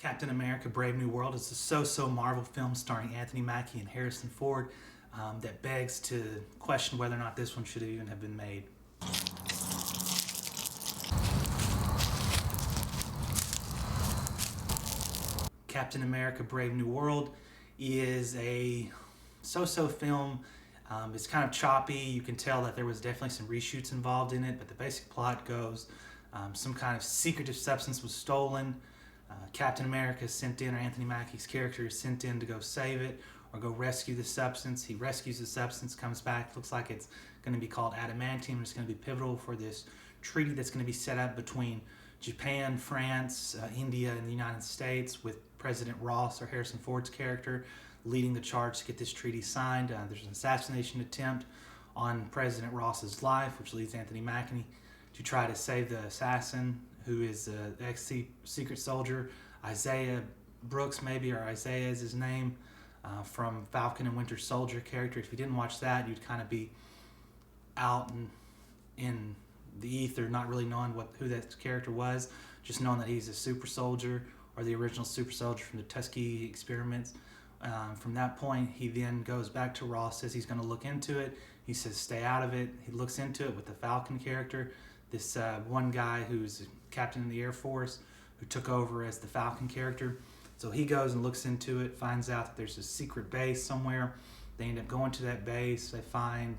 Captain America Brave New World is a so-so Marvel film starring Anthony Mackie and Harrison Ford that begs to question whether or not this one should even have been made. Captain America Brave New World is a so-so film. It's kind of choppy. You can tell that there was definitely some reshoots involved in it, but the basic plot goes some kind of secretive substance was stolen. Captain America is sent in, or Anthony Mackie's character is sent in to go save it or go rescue the substance. He rescues the substance, comes back, looks like it's going to be called adamantium. It's going to be pivotal for this treaty that's going to be set up between Japan, France, India, and the United States, with President Ross, or Harrison Ford's character, leading the charge to get this treaty signed. There's an assassination attempt on President Ross's life, which leads Anthony Mackie to try to save the assassin, who is the ex-secret soldier, Isaiah Brooks, maybe, or Isaiah is his name, from Falcon and Winter Soldier character. If you didn't watch that, you'd kind of be out in the ether, not really knowing who that character was, just knowing that he's a super soldier, or the original super soldier from the Tuskegee experiments. From that point, he then goes back to Ross, says he's going to look into it. He says stay out of it. He looks into it with the Falcon character, this one guy who's a captain in the Air Force who took over as the Falcon character. So he goes and looks into it, finds out that there's a secret base somewhere. They end up going to that base. They find,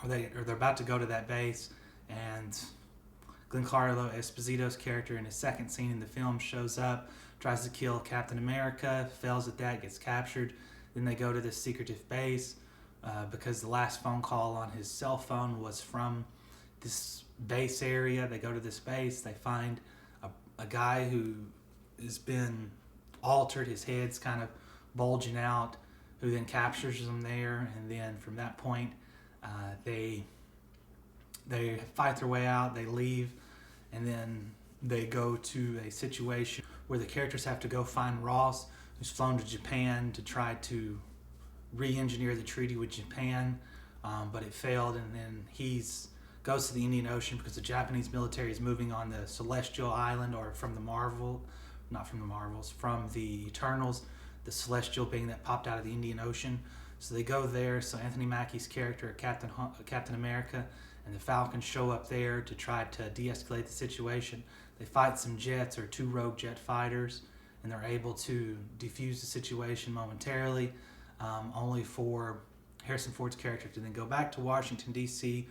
they're about to go to that base, and Giancarlo Esposito's character in his second scene in the film shows up, tries to kill Captain America, fails at that, gets captured. Then they go to this secretive base because the last phone call on his cell phone was from this base area. They go to this base, they find a guy who has been altered, his head's kind of bulging out, who then captures them there, and then from that point they fight their way out, they leave, and then they go to a situation where the characters have to go find Ross, who's flown to Japan to try to re-engineer the treaty with Japan, but it failed, and then goes to the Indian Ocean because the Japanese military is moving on the Celestial Island, or from the Eternals, the Celestial being that popped out of the Indian Ocean. So they go there. So Anthony Mackie's character, Captain America, and the Falcon show up there to try to de-escalate the situation. They fight some jets, or two rogue jet fighters, and they're able to defuse the situation momentarily, only for Harrison Ford's character to then go back to Washington, D.C.,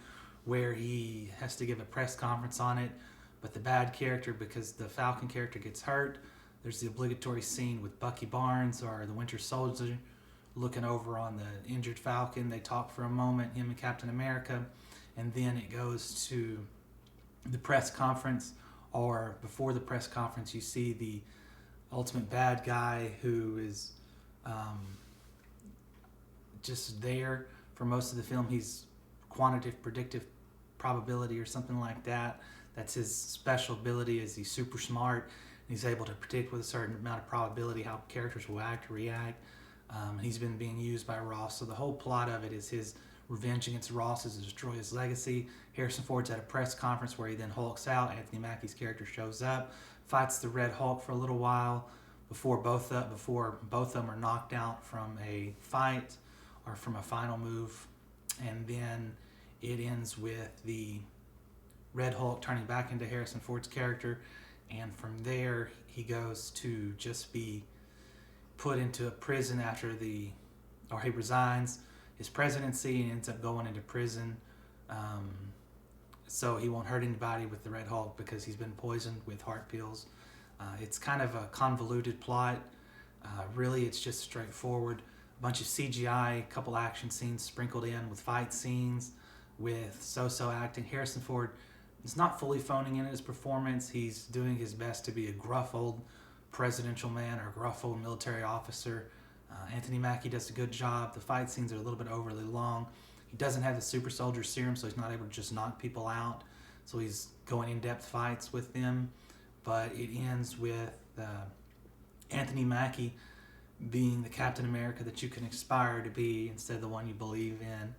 where he has to give a press conference on it. But the bad character, because the Falcon character gets hurt, there's the obligatory scene with Bucky Barnes, or the Winter Soldier, looking over on the injured Falcon. They talk for a moment, him and Captain America, and then it goes to the press conference, or before the press conference you see the ultimate bad guy, who is just there for most of the film. He's quantitative predictive probability, or something like that. That's his special ability, is he's super smart, and he's able to predict with a certain amount of probability how characters will act or react. He's been being used by Ross, so the whole plot of it is his revenge against Ross, is to destroy his legacy. Harrison Ford's at a press conference where he then hulks out. Anthony Mackie's character shows up, fights the Red Hulk for a little while before both of them are knocked out from a fight, or from a final move, and then it ends with the Red Hulk turning back into Harrison Ford's character, and from there he goes to just be put into a prison he resigns his presidency and ends up going into prison, so he won't hurt anybody with the Red Hulk because he's been poisoned with heart pills. It's kind of a convoluted plot. Really, it's just straightforward. A bunch of CGI, a couple action scenes sprinkled in with fight scenes, with so-so acting. Harrison Ford is not fully phoning in his performance. He's doing his best to be a gruff old presidential man, or a gruff old military officer. Anthony Mackie does a good job. The fight scenes are a little bit overly long. He doesn't have the super soldier serum, so he's not able to just knock people out. So he's going in-depth fights with them. But it ends with Anthony Mackie being the Captain America that you can aspire to be, instead of the one you believe in.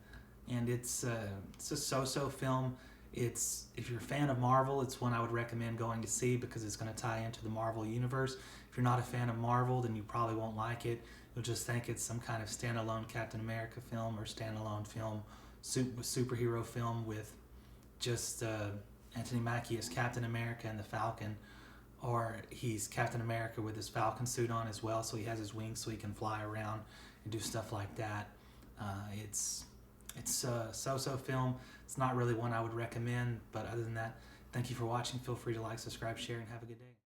And it's a so-so film. If you're a fan of Marvel, it's one I would recommend going to see because it's going to tie into the Marvel universe. If you're not a fan of Marvel, then you probably won't like it. You'll just think it's some kind of standalone Captain America film or standalone film, superhero film with just Anthony Mackie as Captain America and the Falcon, or he's Captain America with his Falcon suit on as well, so he has his wings so he can fly around and do stuff like that. It's a so-so film. It's not really one I would recommend, but other than that, thank you for watching. Feel free to like, subscribe, share, and have a good day.